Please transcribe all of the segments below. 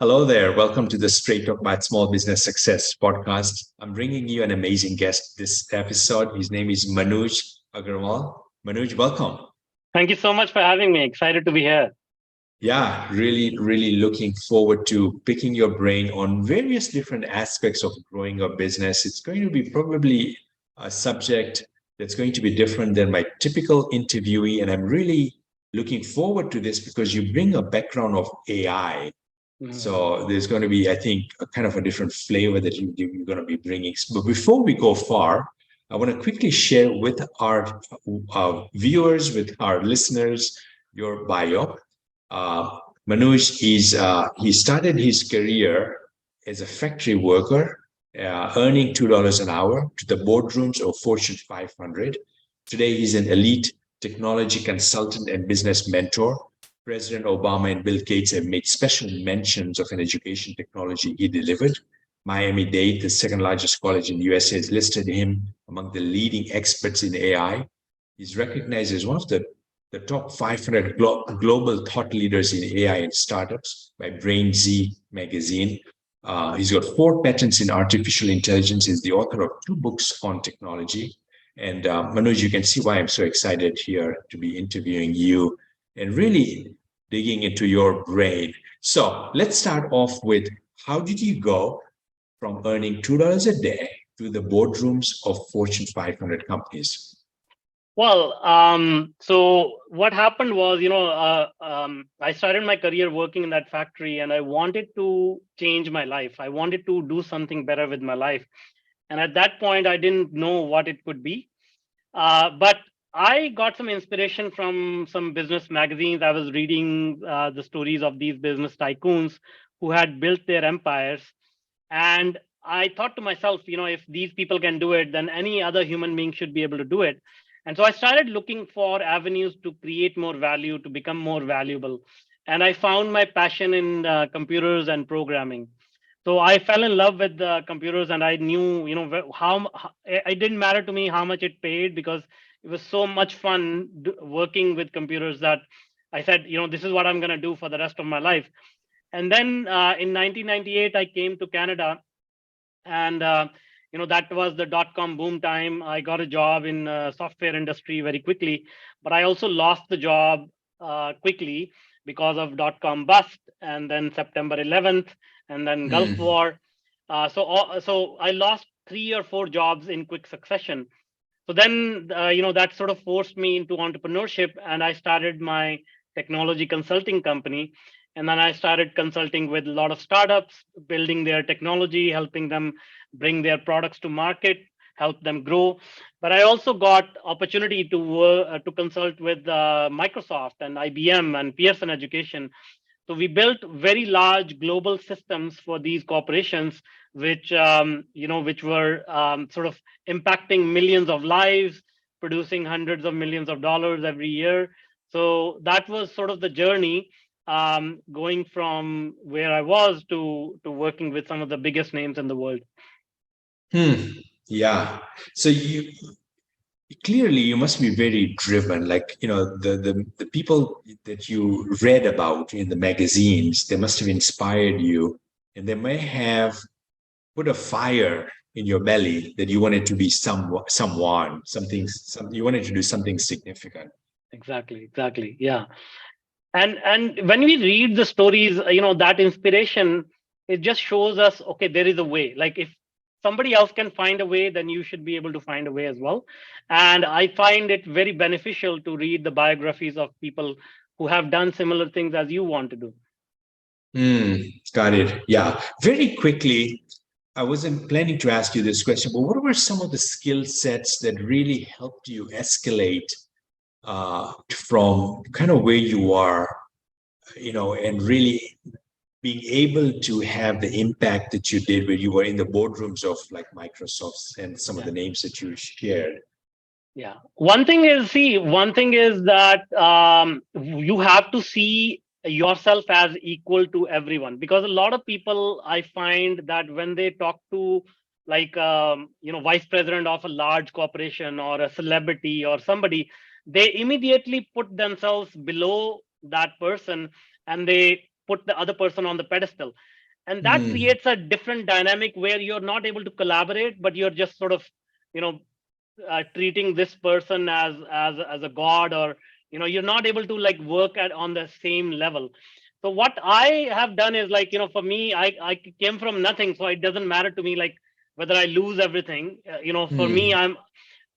Hello there. Welcome to the Straight Talk about Small Business Success podcast. I'm bringing you an amazing guest this episode. His name is Manuj Aggarwal. Manuj, welcome. Thank you so much for having me. Excited to be here. Yeah, really looking forward to picking your brain on various different aspects of growing a business. It's going to be probably a subject that's going to be different than my typical interviewee. And I'm really looking forward to this because you bring a background of AI. So there's going to be, I think, a kind of a different flavor that you're going to be bringing. But before we go far, I want to quickly share with our viewers, with our listeners, your bio. Manuj he started his career as a factory worker, earning $2 an hour to the boardrooms of Fortune 500. Today, he's an elite technology consultant and business mentor. President Obama and Bill Gates have made special mentions of an education technology he delivered. Miami-Dade, the second largest college in the USA, has listed him among the leading experts in AI. He's recognized as one of the top 500 global thought leaders in AI and startups by BrainZ magazine. He's got 4 patents in artificial intelligence. He's the author of 2 books on technology. And Manuj, you can see why I'm so excited here to be interviewing you and really digging into your brain. So let's start off with, how did you go from earning $2 a day to the boardrooms of Fortune 500 companies? Well, so what happened was, I started my career working in that factory and I wanted to change my life. I wanted to do something better with my life. And at that point, I didn't know what it could be. But I got some inspiration from some business magazines. I was reading the stories of these business tycoons who had built their empires. And I thought to myself, if these people can do it, then any other human being should be able to do it. And so I started looking for avenues to create more value, to become more valuable. And I found my passion in computers and programming. So I fell in love with the computers, and I knew, how it didn't matter to me how much it paid, because it was so much fun working with computers that I said, this is what I'm going to do for the rest of my life. And then in 1998, I came to Canada, and that was the dot-com boom time. I got a job in software industry very quickly, but I also lost the job quickly because of dot-com bust, and then September 11th, and then Gulf War. So I lost 3 or 4 jobs in quick succession. So then, that sort of forced me into entrepreneurship, and I started my technology consulting company. And then I started consulting with a lot of startups, building their technology, helping them bring their products to market, help them grow. But I also got opportunity to consult with Microsoft and IBM and Pearson Education. So we built very large global systems for these corporations, which which were sort of impacting millions of lives, producing hundreds of millions of dollars every year. So that was sort of the journey, going from where I was to working with some of the biggest names in the world. Yeah. So you must be very driven. Like, the people that you read about in the magazines, they must have inspired you, and they may have put a fire in your belly that you wanted to be you wanted to do something significant. Exactly. Yeah. And when we read the stories, that inspiration, it just shows us, okay, there is a way. Like, if somebody else can find a way, then you should be able to find a way as well. And I find it very beneficial to read the biographies of people who have done similar things as you want to do. Got it. Yeah. Very quickly, I wasn't planning to ask you this question, but what were some of the skill sets that really helped you escalate from kind of where you are, and really being able to have the impact that you did when you were in the boardrooms of like Microsoft and some of the names that you shared? Yeah. One thing is that you have to see yourself as equal to everyone, because a lot of people, I find that when they talk to, like, vice president of a large corporation or a celebrity or somebody, they immediately put themselves below that person, and they put the other person on the pedestal, and that Hmm. creates a different dynamic where you're not able to collaborate, but you're just sort of, you know, treating this person as a god, or you're not able to like work at on the same level. So what I have done is, like, for me, I came from nothing, so it doesn't matter to me like whether I lose everything. For me, Hmm.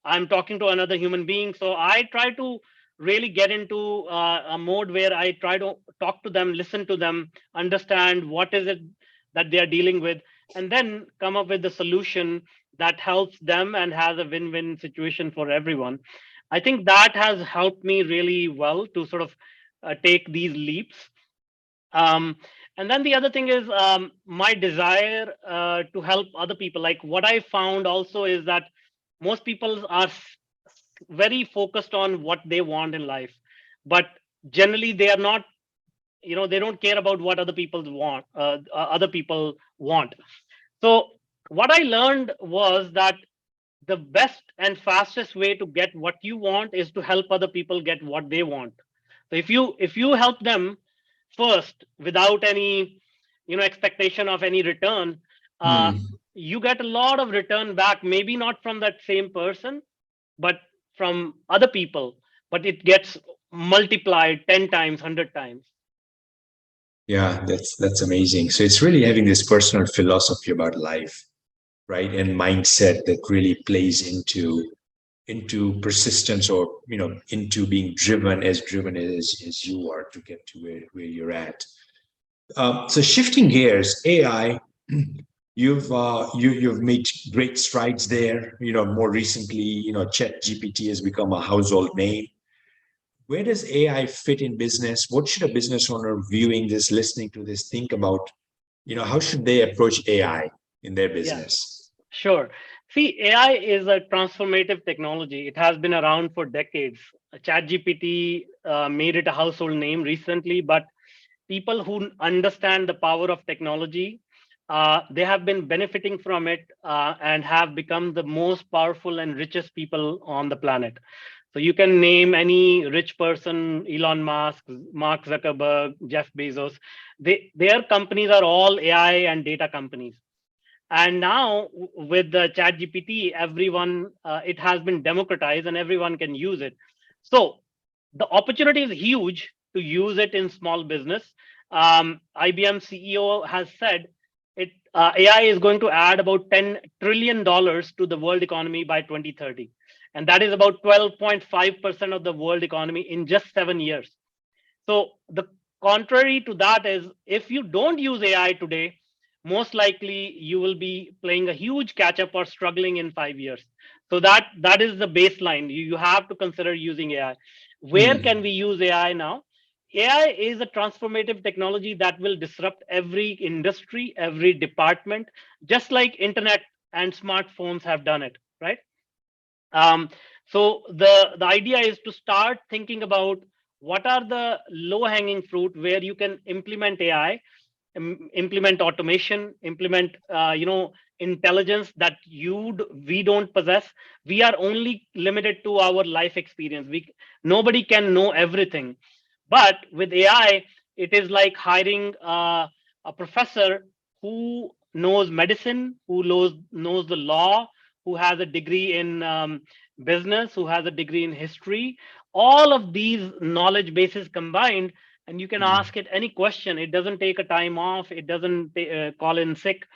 I'm talking to another human being, so I try to really get into a mode where I try to talk to them, listen to them, understand what is it that they are dealing with, and then come up with the solution that helps them and has a win-win situation for everyone. I think that has helped me really well to sort of take these leaps. um, and then the other thing is, my desire to help other people. Like, what I found also is that most people are very focused on what they want in life, but generally they are not, they don't care about what other people want. So what I learned was that the best and fastest way to get what you want is to help other people get what they want. So if you help them first without any expectation of any return, uh, Hmm. you get a lot of return back, maybe not from that same person, but from other people, but it gets multiplied 10 times, 100 times. Yeah, that's amazing. So it's really having this personal philosophy about life, right? And mindset that really plays into persistence, or into being driven as you are to get to where you're at. So shifting gears, AI, you've made great strides there. More recently, Chat GPT has become a household name. Where does AI fit in business? What should a business owner viewing this, listening to this, think about? How should they approach AI in their Yeah, business? sure. See, AI is a transformative technology. It has been around for decades. ChatGPT made it a household name recently, but people who understand the power of technology, they have been benefiting from it, and have become the most powerful and richest people on the planet. So you can name any rich person: Elon Musk, Mark Zuckerberg, Jeff Bezos. Their companies are all AI and data companies. And now with the chat gpt, everyone, it has been democratized and everyone can use it. So the opportunity is huge to use it in small business. IBM CEO has said it, AI is going to add about $10 trillion to the world economy by 2030, and that is about 12.5% of the world economy in just 7 years. So the contrary to that is, if you don't use AI today, most likely you will be playing a huge catch up or struggling in 5 years. So that is the baseline. You have to consider using AI. Where can Hmm. we use AI now? AI is a transformative technology that will disrupt every industry, every department, just like internet and smartphones have done it, right? um, so the idea is to start thinking about what are the low hanging fruit where you can implement AI, implement automation, implement intelligence that we don't possess. We are only limited to our life experience. Nobody can know everything, but with AI, it is like hiring a professor who knows medicine, who knows the law, who has a degree in business, who has a degree in history. All of these knowledge bases combined, and you can Hmm. ask it any question. It doesn't take a time off. It doesn't call in sick.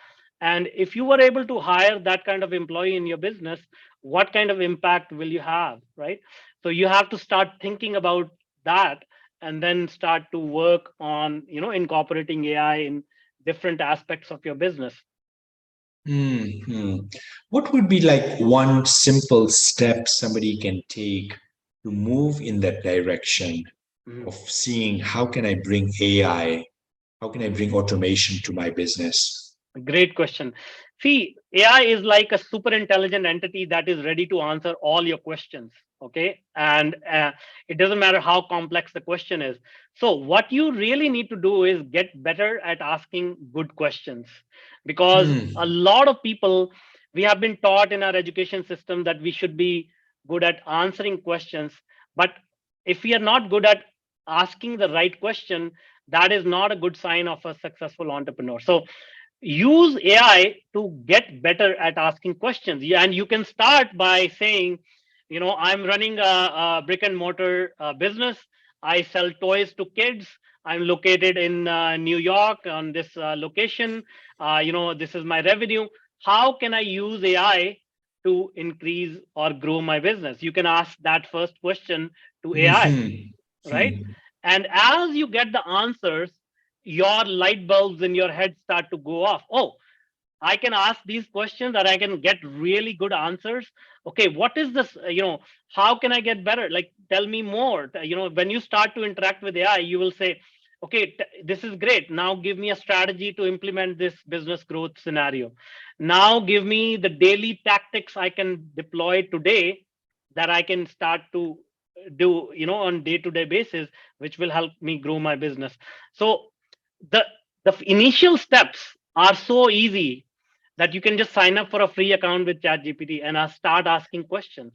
And if you were able to hire that kind of employee in your business, what kind of impact will you have, right? So you have to start thinking about that, and then start to work on incorporating AI in different aspects of your business. Hmm. What would be like one simple step somebody can take to move in that direction Mhm. of seeing how can I bring AI, how can I bring automation to my business? Great question. See, AI is like a super intelligent entity that is ready to answer all your questions. Okay. And it doesn't matter how complex the question is. So, what you really need to do is get better at asking good questions, because a Hmm. lot of people, we have been taught in our education system that we should be good at answering questions. But if we are not good at asking the right question, that is not a good sign of a successful entrepreneur. So use AI to get better at asking questions. Yeah, and you can start by saying, I'm running a brick and mortar business. I sell toys to kids. I'm located in New York on this location. This is my revenue. How can I use AI to increase or grow my business? You can ask that first question to AI, Mhm. right? Hmm. And as you get the answers, your light bulbs in your head start to go off. Oh, I can ask these questions and I can get really good answers. Okay, what is this? How can I get better? Like, tell me more. When you start to interact with AI, you will say, okay, this is great. Now give me a strategy to implement this business growth scenario. Now give me the daily tactics I can deploy today that I can start to do, on day-to-day basis, which will help me grow my business. So the the initial steps are so easy that you can just sign up for a free account with ChatGPT and start asking questions.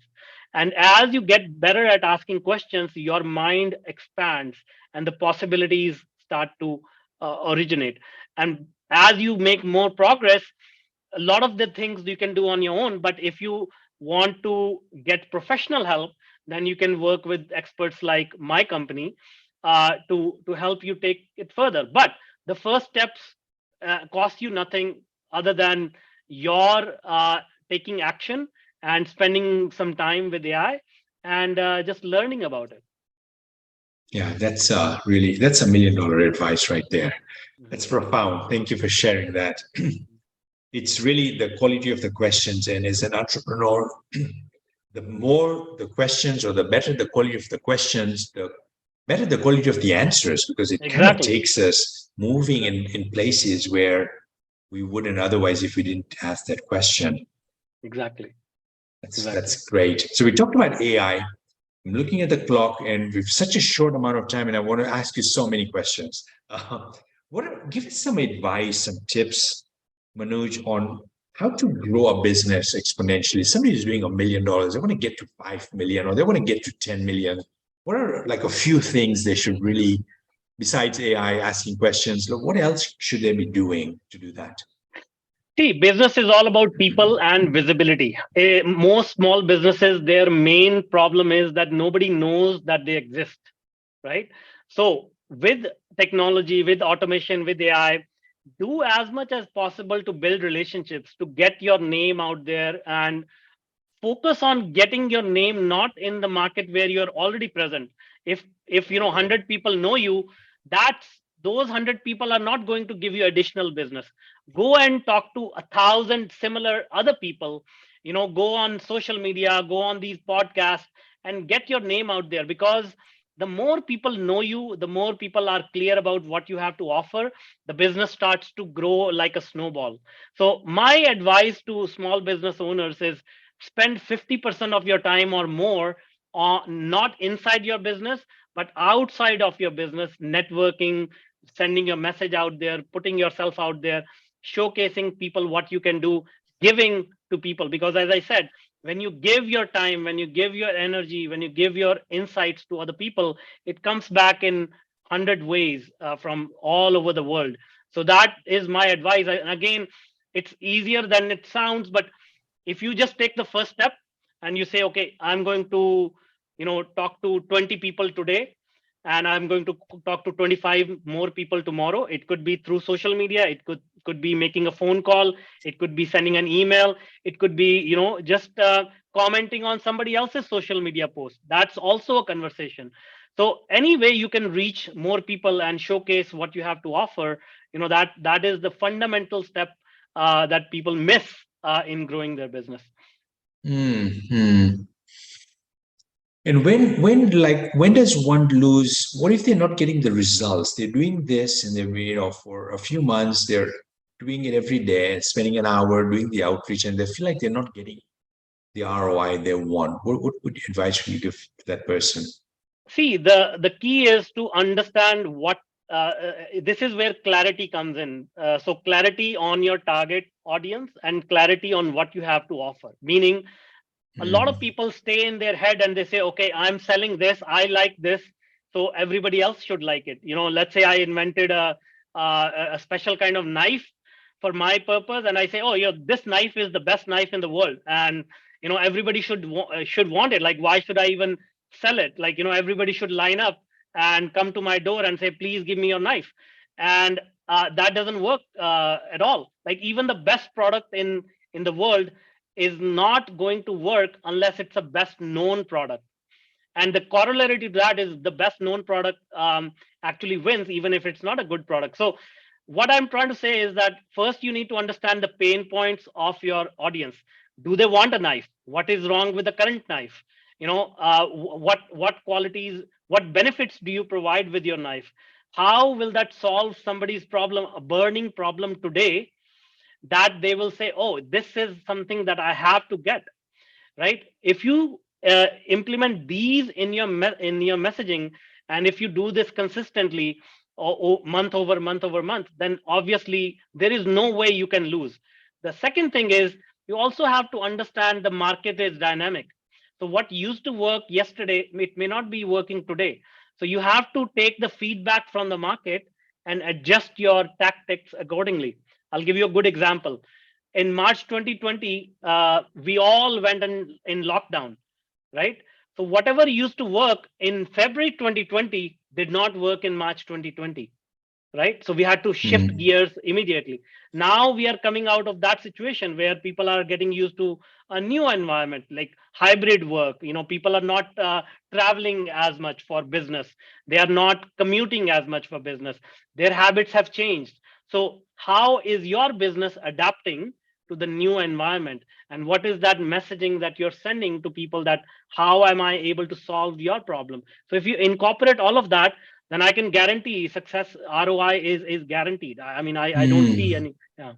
And as you get better at asking questions, your mind expands and the possibilities start to originate. And as you make more progress, a lot of the things you can do on your own. But if you want to get professional help, then you can work with experts like my company to help you take it further. But the first steps cost you nothing other than your taking action and spending some time with AI and just learning about it. Yeah, that's $1 million advice right there. That's Mhm. profound. Thank you for sharing that. It's really the quality of the questions. And as an entrepreneur, the more the questions or the better the quality of the questions, the better the quality of the answers, because it kind of Exactly. takes us moving Exactly. in places where we wouldn't otherwise if we didn't ask that question. Exactly. Exactly. That's great. So we talked about AI. I'm looking at the clock, and we've such a short amount of time, and I want to ask you so many questions. Give us some advice, some tips, Manuj, on how to grow a business exponentially. Somebody who's doing $1 million, they want to get to 5 million, or they want to get to 10 million. What are like a few things they should really, besides AI asking questions, what else should they be doing to do that? See, business is all about people and visibility. Most small businesses, their main problem is that nobody knows that they exist, right? So, with technology, with automation, with AI, do as much as possible to build relationships, to get your name out there, and focus on getting your name not in the market where you're already present. If 100 people know you, that's those 100 people are not going to give you additional business. Go and talk to 1,000 similar other people. Go on social media, go on these podcasts, and get your name out there, because the more people know you, the more people are clear about what you have to offer, the business starts to grow like a snowball. So my advice to small business owners is spend 50% of your time or more on not inside your business but outside of your business, networking, sending your message out there, putting yourself out there, showcasing people what you can do, giving to people. Because as I said, when you give your time, when you give your energy, when you give your insights to other people, it comes back in 100 ways from all over the world. So that is my advice. And again, it's easier than it sounds, but if you just take the first step and you say, okay, I'm going to talk to 20 people today, and I'm going to talk to 25 more people tomorrow. It could be through social media, it could be making a phone call, it could be sending an email, it could be just commenting on somebody else's social media post. That's also a conversation. So any way you can reach more people and showcase what you have to offer, that is the fundamental step that people miss in growing their business. Hmm. And when does one lose? What if they're not getting the results? They're doing this, and they're for a few months they're doing it every day, spending an hour doing the outreach, and they feel like they're not getting the ROI they want. What advice would you give to that person? See, the key is to understand what this is where clarity comes in. So clarity on your target audience and clarity on what you have to offer. Meaning, a lot of Mm. people stay in their head and they say, okay, I'm selling this, I like this, so everybody else should like it. Let's say I invented a special kind of knife for my purpose, and I say, oh, this knife is the best knife in the world, and everybody should want it. Like, why should I even sell it? Like, everybody should line up and come to my door and say, please give me your knife. And that doesn't work at all. Like, even the best product in the world is not going to work unless it's a best known product. And the corollary to that is the best known product actually wins, even if it's not a good product. So what I'm trying to say is that first you need to understand the pain points of your audience. Do they want a knife? What is wrong with the current knife? What qualities, what benefits do you provide with your knife? How will that solve somebody's problem, a burning problem today, that they will say, oh, this is something that I have to get, right? If you implement these in your messaging, and if you do this consistently, or month over month over month, then obviously there is no way you can lose. The second thing is, you also have to understand the market is dynamic. So what used to work yesterday, it may not be working today. So you have to take the feedback from the market and adjust your tactics accordingly. I'll give you a good example. In March 2020, we all went in lockdown, right? So whatever used to work in February 2020 did not work in March 2020, right? So we had to shift Mm. gears immediately. Now we are coming out of that situation where people are getting used to a new environment, like hybrid work. People are not traveling as much for business. They are not commuting as much for business. Their habits have changed. So how is your business adapting to the new environment, and what is that messaging that you're sending to people, that how am I able to solve your problem? So if you incorporate all of that, then I can guarantee success. ROI is guaranteed. I mean, I don't see Mm. any. Yeah,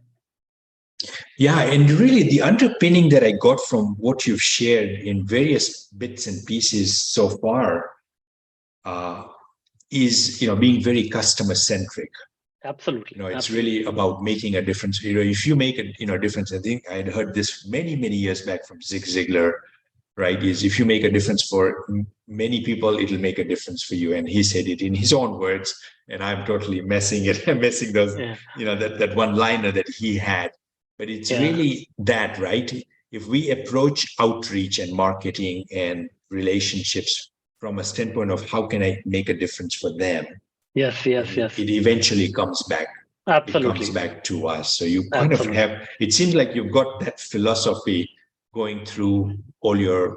Yeah, and really the underpinning that I got from what you've shared in various bits and pieces so far uh, is, being very customer centric. absolutely, It's absolutely. really about making a difference. If you make a, difference, I think I had heard this many, many years back from Zig Ziglar, right? Is if you make a difference for many people, it'll make a difference for you. And he said it in his own words, and I'm totally messing it, messing those, Yeah, that one liner that he had. But it's yeah, really that, right? If we approach outreach and marketing and relationships from a standpoint of how can I make a difference for them, yes, then yes, yes, it eventually comes back. It comes absolutely, back to us. So you kind of absolutely. have. It seems like you've got that philosophy going through all your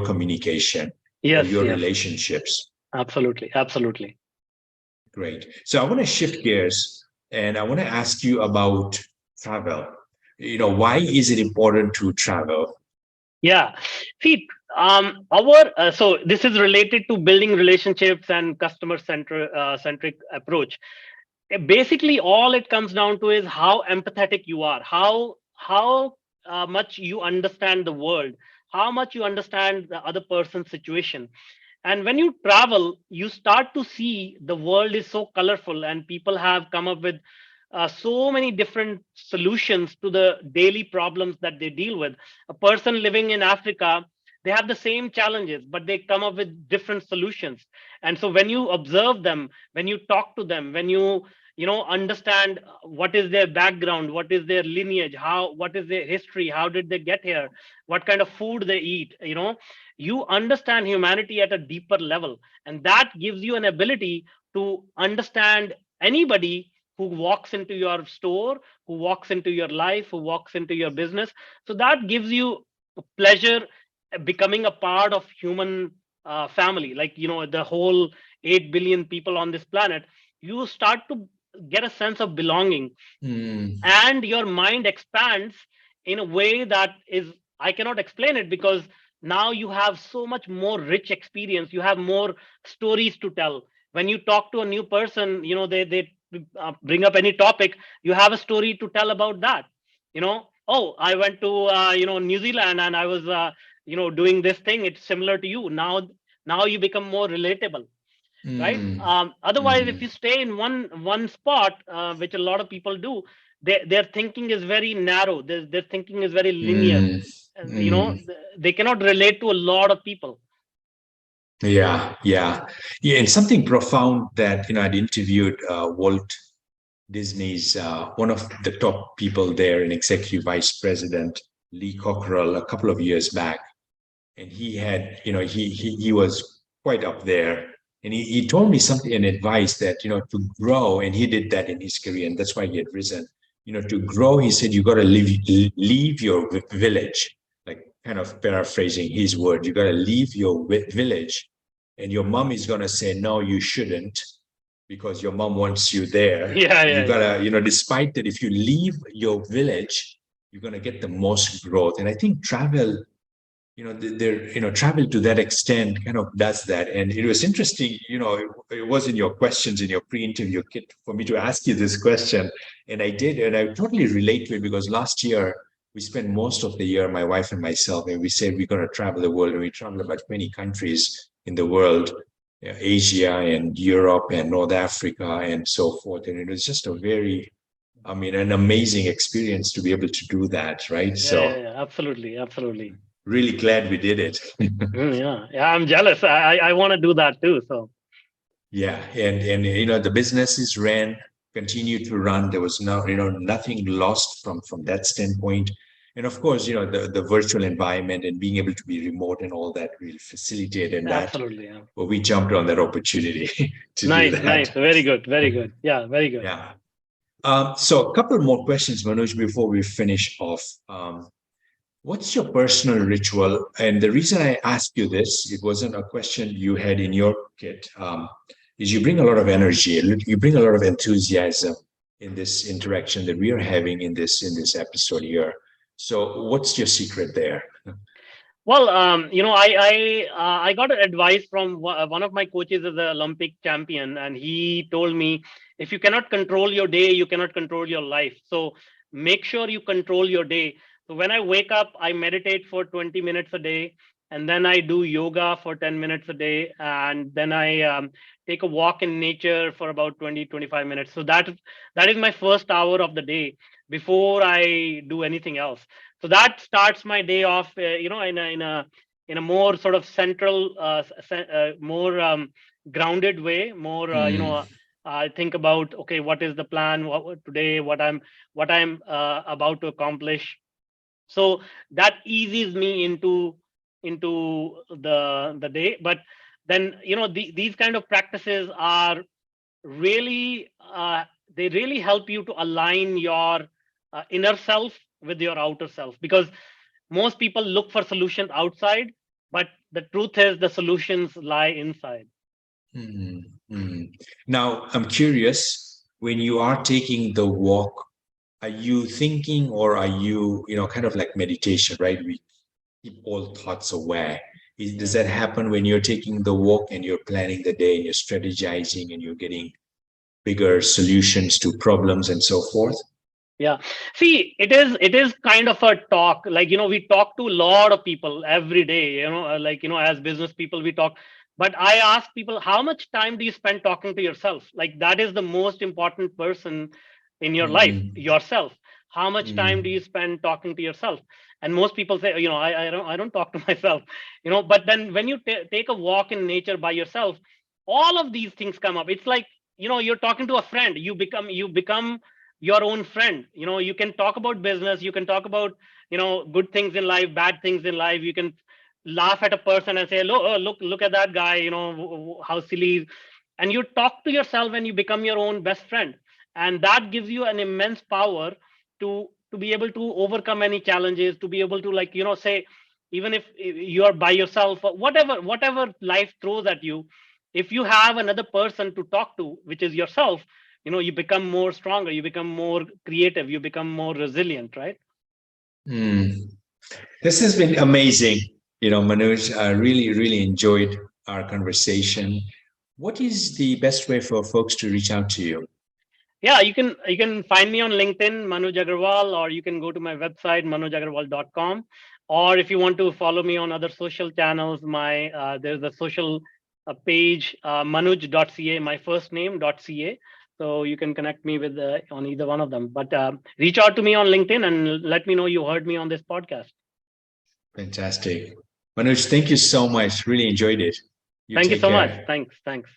communication or Yes, your yes, relationships. absolutely, absolutely. Great. So I want to shift gears and I want to ask you about travel. Why is it important to travel? Yeah. See, our so this is related to building relationships and customer centric approach. Basically, all it comes down to is how empathetic you are, how much you understand the world, how much you understand the other person's situation. And when you travel, you start to see the world is so colorful, and people have come up with so many different solutions to the daily problems that they deal with. A person living in Africa, they have the same challenges, but they come up with different solutions. And so when you observe them, when you talk to them, when you understand what is their background, what is their lineage, what is their history, how did they get here, what kind of food they eat, you understand humanity at a deeper level. And that gives you an ability to understand anybody who walks into your store, who walks into your life, who walks into your business. So that gives you pleasure becoming a part of human family, like the whole 8 billion people on this planet. You start to get a sense of belonging, Mm, and your mind expands in a way that is, I cannot explain it, because now you have so much more rich experience, you have more stories to tell. When you talk to a new person, they bring up any topic, you have a story to tell about that. Oh, I went to New Zealand, and I was doing this thing, it's similar to you. Now you become more relatable, right? mm, Otherwise, if mm, you stay in one spot, which a lot of people do, their thinking is very narrow, their thinking is very linear, mm, and mm. they cannot relate to a lot of people. Yeah. And something profound that I'd interviewed Walt Disney's one of the top people there, an executive vice president, Lee Cockrell, a couple of years back, and he had, he was quite up there, and he told me something, an advice that to grow, and he did that in his career, and that's why he had risen. To grow, he said, you got to leave your village, like kind of paraphrasing his word. You got to leave your village, and your mom is going to say, no, you shouldn't, because your mom wants you there. Yeah, And you yeah, yeah. gotta, despite that, if you leave your village, you're gonna get the most growth. And I think travel, there, travel to that extent kind of does that. And it was interesting, it was in your questions in your pre-interview kit for me to ask you this question. And I did, and I totally relate to it, because last year we spent most of the year, my wife and myself, and we said we're going to travel the world, and we traveled about 20 countries in the world, Asia and Europe and North Africa and so forth. And it was just a very, an amazing experience to be able to do that, right? Yeah, yeah, So yeah. Absolutely, absolutely. really glad we did it. Yeah, yeah. I'm jealous. I want to do that too. So Yeah, and the businesses ran, continued to run. There was no, nothing lost from that standpoint. And of course, the virtual environment and being able to be remote and all that really facilitated that. absolutely, yeah. But we jumped on that opportunity to do Nice, nice. that. Very good, very good. Yeah, very good. Yeah. So a couple more questions, Manoj, before we finish off. What's your personal ritual? And the reason I asked you this, it wasn't a question you had in your kit, is you bring a lot of energy, you bring a lot of enthusiasm in this interaction that we are having in this episode here. So, what's your secret there? Well, I got advice from one of my coaches is an Olympic champion, and he told me if you cannot control your day, you cannot control your life. So make sure you control your day. So when I wake up, I meditate for 20 minutes a day, and then I do yoga for 10 minutes a day, and then I take a walk in nature for about 20-25 minutes. So that is my first hour of the day before I do anything else. So that starts my day off in a more sort of central more grounded way, more Mm, I think about, okay, what is the plan today, what I'm about to accomplish. So that eases me into the day. But then these kind of practices are really they really help you to align your inner self with your outer self, because most people look for solutions outside, but the truth is the solutions lie inside. mm, mm. Now, I'm curious, when you are taking the walk, are you thinking, or are you, kind of like meditation, right? We keep all thoughts away. Does Yeah. that happen when you're taking the walk and you're planning the day and you're strategizing and you're getting bigger solutions to problems and so forth? Yeah. See, it is kind of a talk. Like, we talk to a lot of people every day, as business people, we talk. But I ask people, how much time do you spend talking to yourself? Like, that is the most important person in your life, Mm, yourself. How much time do you mm, spend talking to yourself? And most people say, I don't talk to myself, but then when you take a walk in nature by yourself, all of these things come up. It's like, you're talking to a friend. You become your own friend. You can talk about business, you can talk about good things in life, bad things in life. You can laugh at a person and say, look at that guy, how silly he is. And you talk to yourself and you become your own best friend, and that gives you an immense power to be able to overcome any challenges, to be able to, like, say, even if you are by yourself, or whatever life throws at you, if you have another person to talk to, which is yourself, you become more stronger, you become more creative, you become more resilient, right? mm. This has been amazing. Manoj, I really, really enjoyed our conversation. What is the best way for folks to reach out to you? Yeah, you can find me on LinkedIn, Manuj Aggarwal, or you can go to my website, manojaggarwal.com. Or if you want to follow me on other social channels, my there's a social page, manuj.ca, my first name.ca. So you can connect me with on either one of them. But reach out to me on LinkedIn and let me know you heard me on this podcast. Fantastic. Manoj, thank you so much. Really enjoyed it. You Thank you take so much. care. Thanks. Thanks.